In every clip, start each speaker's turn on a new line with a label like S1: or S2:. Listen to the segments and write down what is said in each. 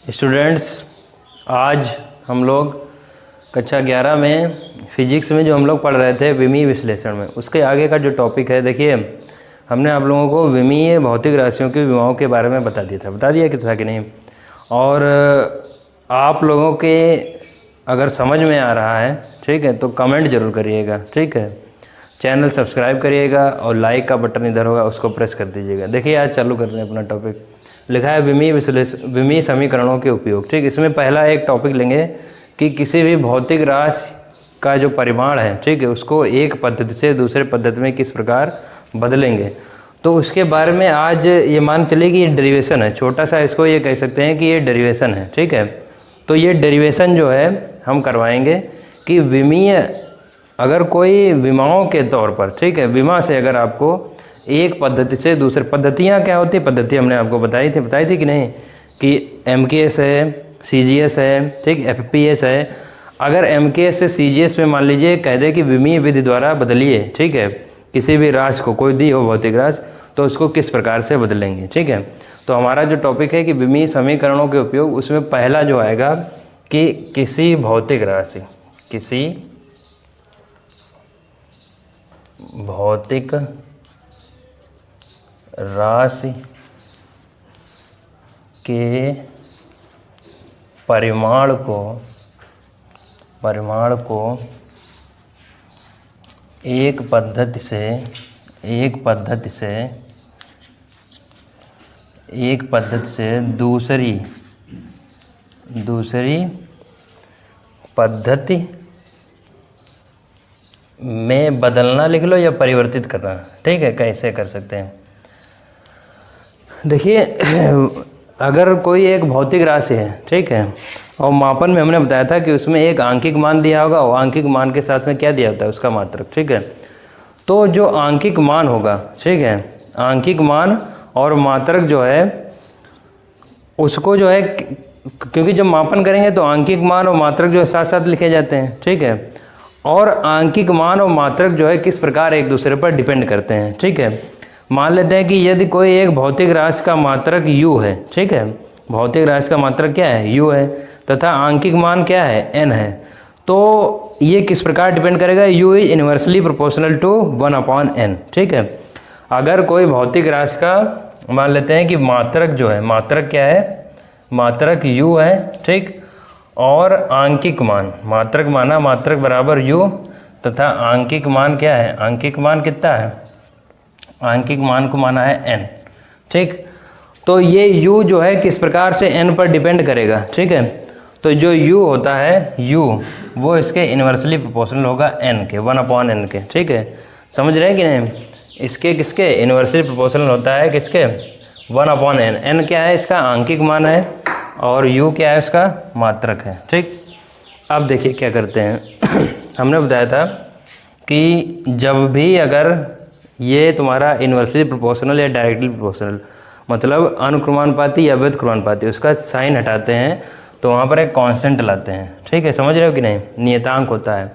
S1: Students, आज हम लोग कक्षा 11 में फिजिक्स में जो हम लोग पढ़ रहे थे विमीय विश्लेषण में, उसके आगे का जो टॉपिक है, देखिए हमने आप लोगों को विमीय भौतिक राशियों की विमाओं के बारे में बता दिया कि था कि नहीं। और आप लोगों के अगर समझ में आ रहा है, ठीक है, तो कमेंट ज़रूर करिएगा, ठीक है। चैनल सब्सक्राइब करिएगा और लाइक का बटन इधर होगा, उसको प्रेस कर दीजिएगा। देखिए आज चालू कर रहे हैं अपना टॉपिक। लिखा है विमीय समीकरणों के उपयोग, ठीक। इसमें पहला एक टॉपिक लेंगे कि किसी भी भौतिक राशि का जो परिमाण है, ठीक है, उसको एक पद्धति से दूसरे पद्धति में किस प्रकार बदलेंगे, तो उसके बारे में आज ये मान चलिए कि ये डेरिवेशन है, छोटा सा इसको ये कह सकते हैं कि ये डेरिवेशन है, ठीक है। तो ये डेरिवेशन जो है हम करवाएंगे कि विमीय, अगर कोई विमाओं के तौर पर, ठीक है, विमा से अगर आपको एक पद्धति से दूसरे, पद्धतियाँ क्या होती है, पद्धति हमने आपको बताई थी कि नहीं, कि MKS है, CGS है, ठीक, FPS है। अगर MKS से CGS में मान लीजिए कह दे कि विमीय विधि द्वारा बदलिए, ठीक है, किसी भी राशि को, कोई दी हो भौतिक राशि, तो उसको किस प्रकार से बदलेंगे, ठीक है। तो हमारा जो टॉपिक है कि विमीय समीकरणों के उपयोग, उसमें पहला जो आएगा कि किसी भौतिक राशि के परिमाण को एक पद्धति से दूसरी पद्धति में बदलना लिख लो या परिवर्तित करना, ठीक है, कैसे कर सकते हैं। देखिए अगर कोई एक भौतिक राशि है, ठीक है, और मापन में हमने बताया था कि उसमें एक आंकिक मान दिया होगा और आंकिक मान के साथ में क्या दिया होता है, उसका मात्रक, ठीक है। तो जो आंकिक मान होगा, ठीक है, आंकिक मान और मात्रक जो है उसको जो है, क्योंकि जब मापन करेंगे तो आंकिक मान और मात्रक जो है साथ साथ लिखे जाते हैं, ठीक है। और आंकिक मान और मात्रक जो है किस प्रकार एक दूसरे पर डिपेंड करते हैं, ठीक है। मान लेते हैं कि यदि कोई एक भौतिक राशि का मात्रक u है, ठीक है, भौतिक राशि का मात्रक क्या है, u है, तथा आंकिक मान क्या है, n है, तो ये किस प्रकार डिपेंड करेगा, u is inversely proportional to 1/n, ठीक है। अगर कोई भौतिक राशि का मान लेते हैं कि मात्रक जो है, मात्रक क्या है, मात्रक u है, ठीक, और आंकिक मान, मात्रक माना मात्रक बराबर u, तथा आंकिक मान क्या है, आंकिक मान कितना है, आंकिक मान को माना है n, ठीक। तो ये u जो है किस प्रकार से n पर डिपेंड करेगा, ठीक है। तो जो u होता है, u वो इसके इन्वर्सली प्रोपोर्शनल होगा n के, 1/n के, ठीक है। समझ रहे हैं कि नहीं, इसके किसके इन्वर्सली प्रोपोर्शनल होता है, किसके, 1/n। n क्या है, इसका आंकिक मान है, और u क्या है, इसका मात्रक है, ठीक। अब देखिए क्या करते हैं हमने बताया था कि जब भी अगर ये तुम्हारा इन्वर्सली प्रोपोर्शनल या डायरेक्टली प्रोपोर्शनल, मतलब अनुक्रमानुपाती या व्यस्त क्रमानुपाती, उसका साइन हटाते हैं तो वहाँ पर एक कांस्टेंट लाते हैं, ठीक है। समझ रहे हो कि नहीं, नियतांक होता है।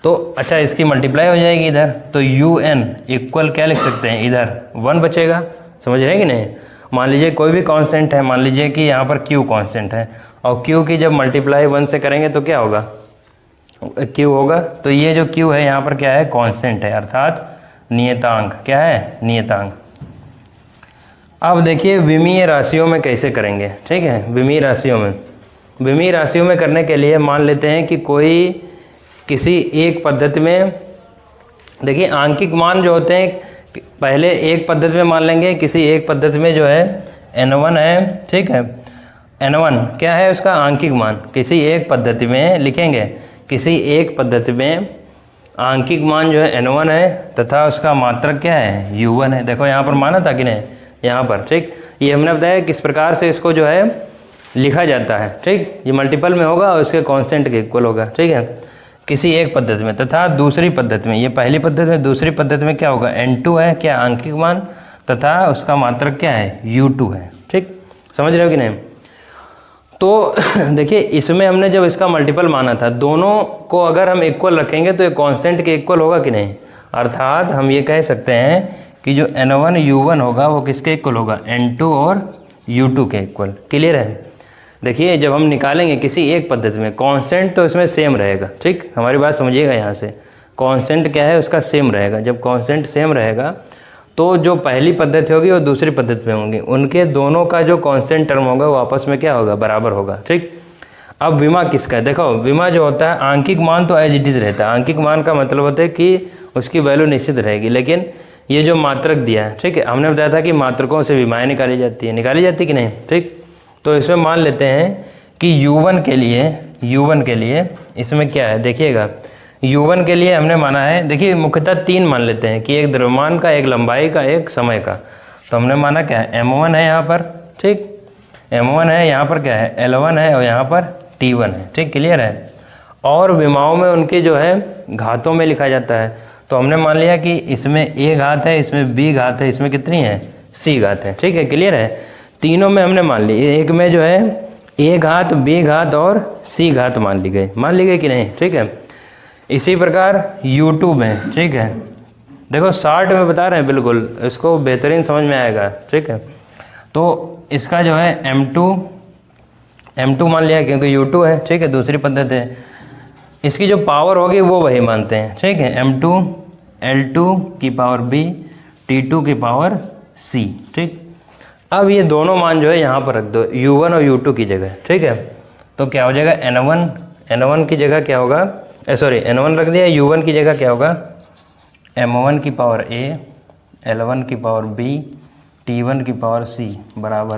S1: तो अच्छा, इसकी मल्टीप्लाई हो जाएगी इधर, तो un इक्वल क्या लिख सकते हैं, इधर 1 बचेगा। समझ रहे हैं कि नहीं। मान लीजिए कोई भी कांस्टेंट है, मान लीजिए कि यहाँ पर q कांस्टेंट है, और q की जब मल्टीप्लाई 1 से करेंगे तो क्या होगा, q होगा। तो ये जो q है यहाँ पर क्या है, कांस्टेंट है, अर्थात नियतांक, क्या है, नियतांक। अब देखिए विमीय राशियों में कैसे करेंगे, ठीक है। विमीय राशियों में करने के लिए मान लेते हैं कि कोई किसी एक पद्धति में, देखिए आंकिक मान जो होते हैं पहले एक पद्धति में मान लेंगे, किसी एक पद्धति में जो है n1 है, ठीक है, n1 क्या है, उसका आंकिक मान, किसी एक पद्धति में लिखेंगे, किसी एक पद्धति में आंकिक मान जो है n1 है, तथा उसका मात्रक क्या है, u1 है। देखो यहाँ पर माना था कि नहीं, यहाँ पर, ठीक। ये हमने बताया किस प्रकार से इसको जो है लिखा जाता है, ठीक। ये मल्टीपल में होगा और उसके कांस्टेंट के इक्वल होगा, ठीक है, किसी एक पद्धति में। तथा दूसरी पद्धति में, ये पहली पद्धति में, दूसरी पद्धति में क्या होगा, n2 है, क्या आंकिक मान, तथा उसका मात्रक क्या है, u2 है, ठीक। समझ रहे हो कि नहीं। तो देखिए इसमें हमने जब इसका मल्टीपल माना था, दोनों को अगर हम इक्वल रखेंगे तो ये कांस्टेंट के इक्वल होगा कि नहीं, अर्थात हम ये कह सकते हैं कि जो n1 u1 होगा वो किसके इक्वल होगा, n2 और u2 के इक्वल। क्लियर है। देखिए जब हम निकालेंगे किसी एक पद्धति में कांस्टेंट तो इसमें सेम रहेगा, ठीक, हमारी बात समझिएगा यहाँ से। कांस्टेंट क्या है, उसका सेम रहेगा। जब कांस्टेंट सेम रहेगा तो जो पहली पद्धति होगी वो दूसरी पद्धति में होंगी, उनके दोनों का जो कांस्टेंट टर्म होगा वो आपस में क्या होगा, बराबर होगा, ठीक। अब विमा किसका है, देखो विमा जो होता है आंकिक मान तो एज इट इज़ रहता है। आंकिक मान का मतलब होता है कि उसकी वैल्यू निश्चित रहेगी, लेकिन ये जो मात्रक दिया है, ठीक है, हमने बताया था कि मात्रकों से विमाएँ निकाली जाती है कि नहीं, ठीक। तो इसमें मान लेते हैं कि U1 के लिए इसमें क्या है, देखिएगा U1 के लिए हमने माना है, देखिए मुख्यतः 3 मान लेते हैं कि एक द्रव्यमान का, एक लंबाई का, एक समय का। तो हमने माना क्या है, M1 है यहाँ पर, ठीक, M1 है, यहाँ पर क्या है L1 है और यहाँ पर T1 है, ठीक, क्लियर है। और विमाओं में उनके जो है घातों में लिखा जाता है। तो हमने मान लिया कि इसमें A घात है, इसमें B घात है, इसमें कितनी है, C घात है, ठीक है, क्लियर है। तीनों में हमने मान ली, एक में जो है A घात, B घात और C घात मान ली गई कि नहीं, ठीक है। इसी प्रकार U2 में, ठीक है, देखो शार्ट में बता रहे हैं बिल्कुल, इसको बेहतरीन समझ में आएगा, ठीक है। तो इसका जो है M2 मान लिया क्योंकि U2 है, ठीक है, दूसरी पद्धति है। इसकी जो पावर होगी वो वही मानते हैं, ठीक है, M2 L2 की पावर B T2 की पावर C, ठीक। अब ये दोनों मान जो है यहाँ पर रख दो U1 और U2 की जगह, ठीक है। तो क्या हो जाएगा N1 की जगह क्या होगा, N1 रख दिया, U1 की जगह क्या होगा M1 की पावर A L1 की पावर B T1 की पावर C बराबर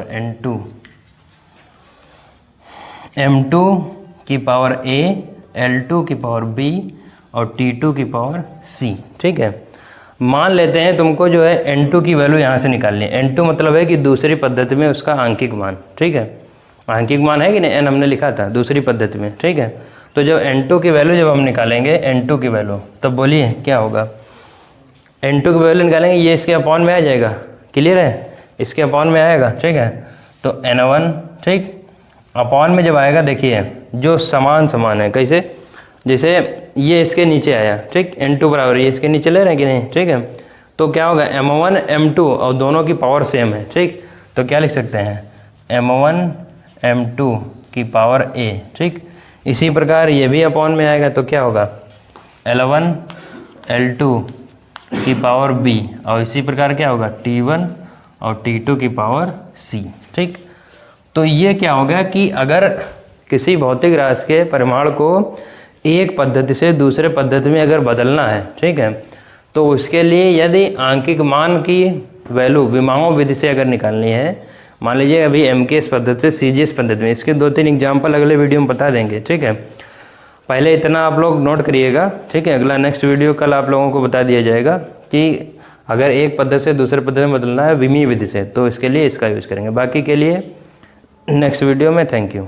S1: M2 की पावर A L2 की पावर B और T2 की पावर C, ठीक है। मान लेते हैं तुमको जो है N2 की वैल्यू यहाँ से निकालनी है। N2 मतलब है कि दूसरी पद्धति में उसका आंकिक मान, ठीक है, आंकिक मान है कि नहीं, N हमने लिखा था दूसरी पद्धति में, ठीक है। तो जब N2 की वैल्यू जब हम निकालेंगे N2 की वैल्यू, तब बोलिए क्या होगा, N2 की वैल्यू निकालेंगे, ये इसके अपॉन में आ जाएगा, क्लियर है, इसके अपॉन में आएगा, ठीक है। तो N1, ठीक, अपॉन में जब आएगा देखिए जो समान है, कैसे, जैसे ये इसके नीचे आया, ठीक, N2 बराबर ये इसके नीचे ले रहे हैं कि नहीं, ठीक है। तो क्या होगा M1 M2 और दोनों की पावर सेम है, ठीक। तो क्या लिख सकते हैं M1 M2 की पावर A, ठीक। इसी प्रकार ये भी अपॉन में आएगा तो क्या होगा L1 L2 की पावर B और इसी प्रकार क्या होगा T1 और T2 की पावर C, ठीक। तो ये क्या होगा कि अगर किसी भौतिक राशि के परिमाण को एक पद्धति से दूसरे पद्धति में अगर बदलना है, ठीक है, तो उसके लिए यदि आंकिक मान की वैल्यू विमाओं विधि से अगर निकालनी है, मान लीजिए अभी MKS पद्धति से CGS पद्धति में, इसके 2-3 एग्जाम्पल अगले वीडियो में बता देंगे, ठीक है। पहले इतना आप लोग नोट करिएगा, ठीक है। अगला नेक्स्ट वीडियो कल आप लोगों को बता दिया जाएगा कि अगर एक पद्धति से दूसरे पद्धति में बदलना है विमीय विधि से, तो इसके लिए इसका यूज़ करेंगे। बाकी के लिए नेक्स्ट वीडियो में। Thank you.